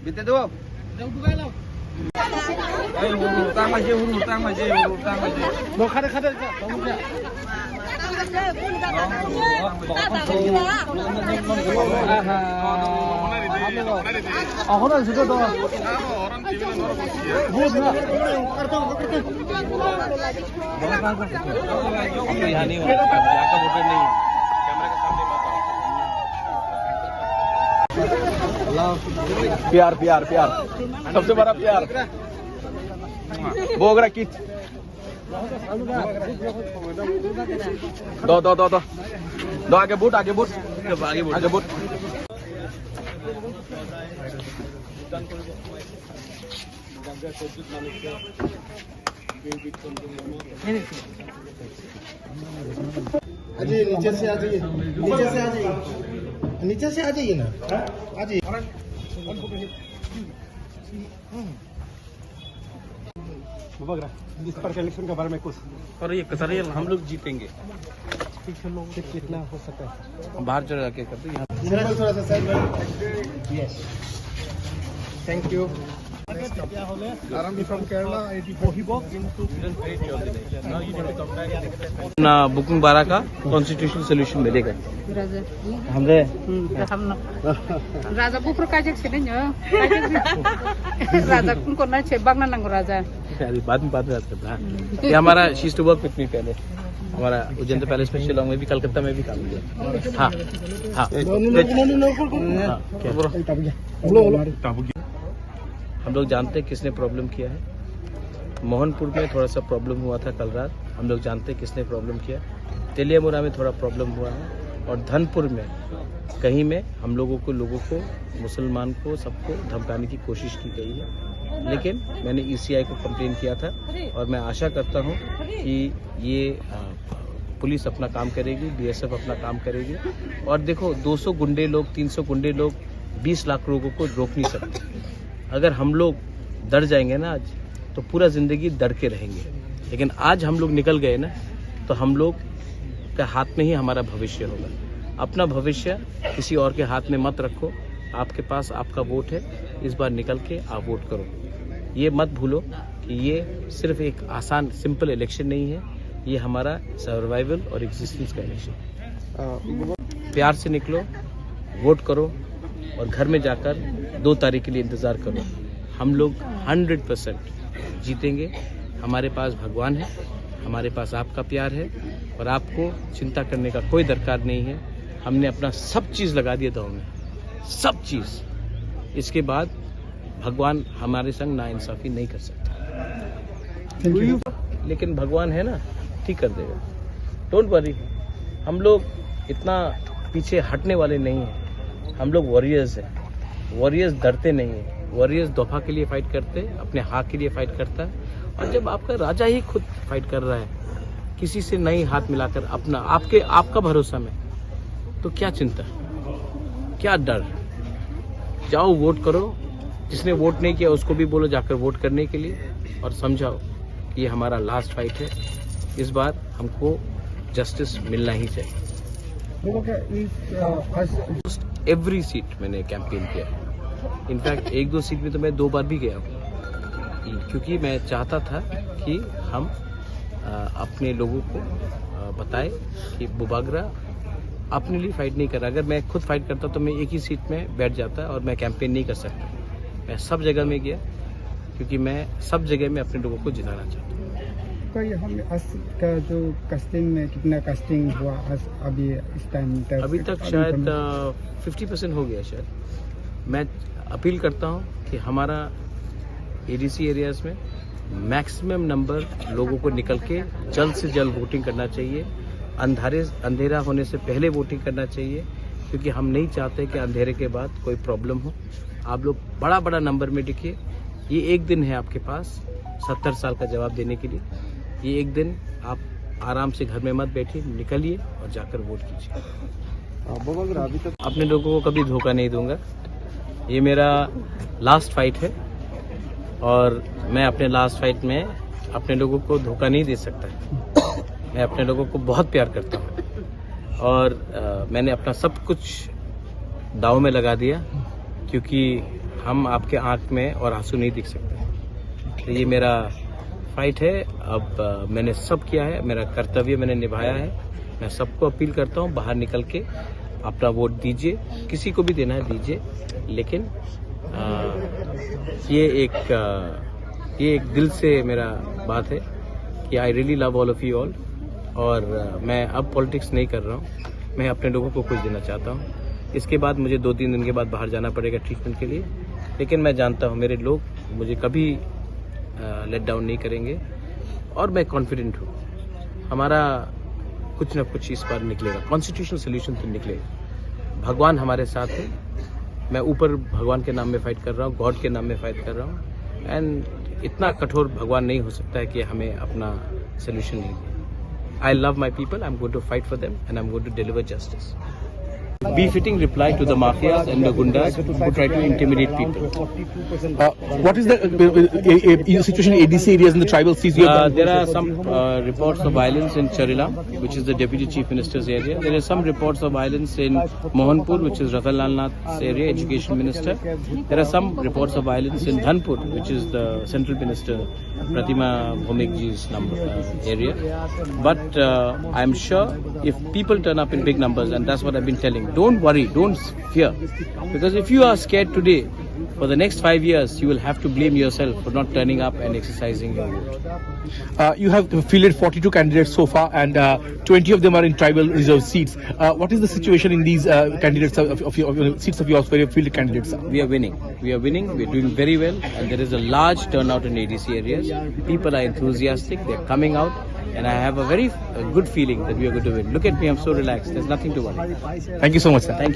Binte tuh. Ayo hutang aja. Mau kada kamu ya. Ahora juga doa. यहाँ नहीं होगा, यहाँ का वोटर नहीं है। कैमरे के सामने बात प्यार सबसे बड़ा प्यार बोगरा किट दो आगे बूट अजी नीचे से आ जाइए ना आ जाइए इस पर इलेक्शन के बारे में कुछ और ये कतरे हम लोग जीतेंगे। कितना हो सकता है हम बाहर चले जाके करते हैं यहाँ। थोड़ा सा side yes thank you from Kerala ना बुकिंग 12 का कॉन्स्टिट्यूशनल सोल्यूशन मिलेगा हमरे राजा बुफर काजक से नहीं राजा को ना छे बागना नंग राजा बाद में बात करते हैं। ये हमारा she's to work with me पहले हमारा उज्जैन पैलेस में शिलोंग में भी कलकत्ता में भी काम किया। हाँ हम लोग जानते हैं किसने प्रॉब्लम किया है। मोहनपुर में थोड़ा सा प्रॉब्लम हुआ था कल रात, हम लोग जानते हैं किसने प्रॉब्लम किया। तेलियामुरा में थोड़ा प्रॉब्लम हुआ है और धनपुर में कहीं में हम लोगों को मुसलमान को सबको धमकाने की कोशिश की गई है। लेकिन मैंने ECI को कंप्लेन किया था और मैं आशा करता हूं कि ये पुलिस अपना काम करेगी, BSF अपना काम करेगी। और देखो 200 गुंडे लोग 300 गुंडे लोग 20 लाख लोगों को रोक नहीं सकते। अगर हम लोग डर जाएंगे ना आज तो पूरा जिंदगी डर के रहेंगे। लेकिन आज हम लोग निकल गए ना तो हम लोग के हाथ में ही हमारा भविष्य होगा। अपना भविष्य किसी और के हाथ में मत रखो। आपके पास आपका वोट है, इस बार निकल के आप वोट करो। ये मत भूलो कि ये सिर्फ एक आसान सिंपल इलेक्शन नहीं है, ये हमारा सर्वाइवल और एग्जिस्टेंस का इलेक्शन। प्यार से निकलो, वोट करो और घर में जाकर 2 तारीख के लिए इंतज़ार करो। हम लोग 100% जीतेंगे। हमारे पास भगवान है, हमारे पास आपका प्यार है और आपको चिंता करने का कोई दरकार नहीं है। हमने अपना सब चीज़ लगा दिया दांव में, सब चीज़। इसके बाद भगवान हमारे संग नाइंसाफ़ी नहीं कर सकता। लेकिन भगवान है ना, ठीक कर देगा। डोंट वरी, हम लोग इतना पीछे हटने वाले नहीं हैं। हम लोग वॉरियर्स हैं। वॉरियर्स डरते नहीं हैं। वॉरियर्स दफा के लिए फाइट करते हैं, अपने हाथ के लिए फाइट करता है। और जब आपका राजा ही खुद फाइट कर रहा है, किसी से नहीं हाथ मिलाकर अपना आपका भरोसा में, तो क्या चिंता, क्या डर। जाओ वोट करो। जिसने वोट नहीं किया उसको भी बोलो जाकर वोट करने के लिए और समझाओ कि ये हमारा लास्ट फाइट है। इस बार हमको जस्टिस मिलना ही चाहिए। एवरी सीट मैंने कैंपेन किया है। इनफैक्ट 1-2 सीट में तो मैं 2 बार भी गया हूँ, क्योंकि मैं चाहता था कि हम अपने लोगों को बताएं कि बुबागरा अपने लिए फाइट नहीं कर रहा। अगर मैं खुद फाइट करता तो मैं एक ही सीट में बैठ जाता और मैं कैंपेन नहीं कर सकता। मैं सब जगह में गया क्योंकि मैं सब जगह में अपने लोगों को जिताना चाहता हूँ। का जो कास्टिंग में कितना कास्टिंग हुआ अभी तक शायद 50% हो गया शायद। मैं अपील करता हूँ कि हमारा ADC एरियाज में मैक्सिमम नंबर लोगों को निकल के जल्द से जल्द वोटिंग करना चाहिए। अंधेरा होने से पहले वोटिंग करना चाहिए, क्योंकि हम नहीं चाहते कि अंधेरे के बाद कोई प्रॉब्लम हो। आप लोग बड़ा नंबर में दिखिए। ये एक दिन है आपके पास 70 साल का जवाब देने के लिए। ये एक दिन आप आराम से घर में मत बैठिए, निकलिए और जाकर वोट कीजिए। अभी तक अपने लोगों को कभी धोखा नहीं दूंगा। ये मेरा लास्ट फाइट है और मैं अपने लास्ट फाइट में अपने लोगों को धोखा नहीं दे सकता। मैं अपने लोगों को बहुत प्यार करता हूँ और मैंने अपना सब कुछ दांव में लगा दिया, क्योंकि हम आपके आंख में और आंसू नहीं दिख सकते। तो ये मेरा फाइट है। अब मैंने सब किया है, मेरा कर्तव्य मैंने निभाया है। मैं सबको अपील करता हूँ, बाहर निकल के अपना वोट दीजिए, किसी को भी देना है दीजिए, लेकिन ये एक दिल से मेरा बात है कि I really love all of you all. और मैं अब पॉलिटिक्स नहीं कर रहा हूँ, मैं अपने लोगों को कुछ देना चाहता हूँ। इसके बाद मुझे 2-3 दिन के बाद बाहर जाना पड़ेगा ट्रीटमेंट के लिए, लेकिन मैं जानता हूँ मेरे लोग मुझे कभी लेट डाउन नहीं करेंगे और मैं कॉन्फिडेंट हूँ हमारा कुछ ना कुछ इस बार निकलेगा, कॉन्स्टिट्यूशनल सोल्यूशन तो निकलेगा। भगवान हमारे साथ है, मैं ऊपर भगवान के नाम में फाइट कर रहा हूँ, गॉड के नाम में फाइट कर रहा हूँ। एंड इतना कठोर भगवान नहीं हो सकता है कि हमें अपना सोल्यूशन नहीं दे। I love my people, I'm going to fight for them and I'm going to deliver justice. Befitting reply to the mafias and the gundas who try to intimidate people. What is the situation in ADC areas in the tribal seats? There are some reports of violence in Charilam, which is the Deputy Chief Minister's area. There are some reports of violence in Mohanpur, which is Ratan Lal Nath's area, Education Minister. There are some reports of violence in Dhanpur, which is the Central Minister, Pratima Bhumik ji's area. But I'm sure if people turn up in big numbers, and that's what I've been telling, don't worry, don't fear. Because if you are scared today, for the next 5 years, you will have to blame yourself for not turning up and exercising your vote. You have fielded 42 candidates so far, and 20 of them are in tribal reserve seats. What is the situation in these candidates of your seats of yours, where you have fielded candidates? We are winning. We are winning. We are doing very well, and there is a large turnout in ADC areas. People are enthusiastic. They are coming out, and I have a very good feeling that we are going to win. Look at me. I'm so relaxed. There's nothing to worry. Thank you so much, sir. Thank you.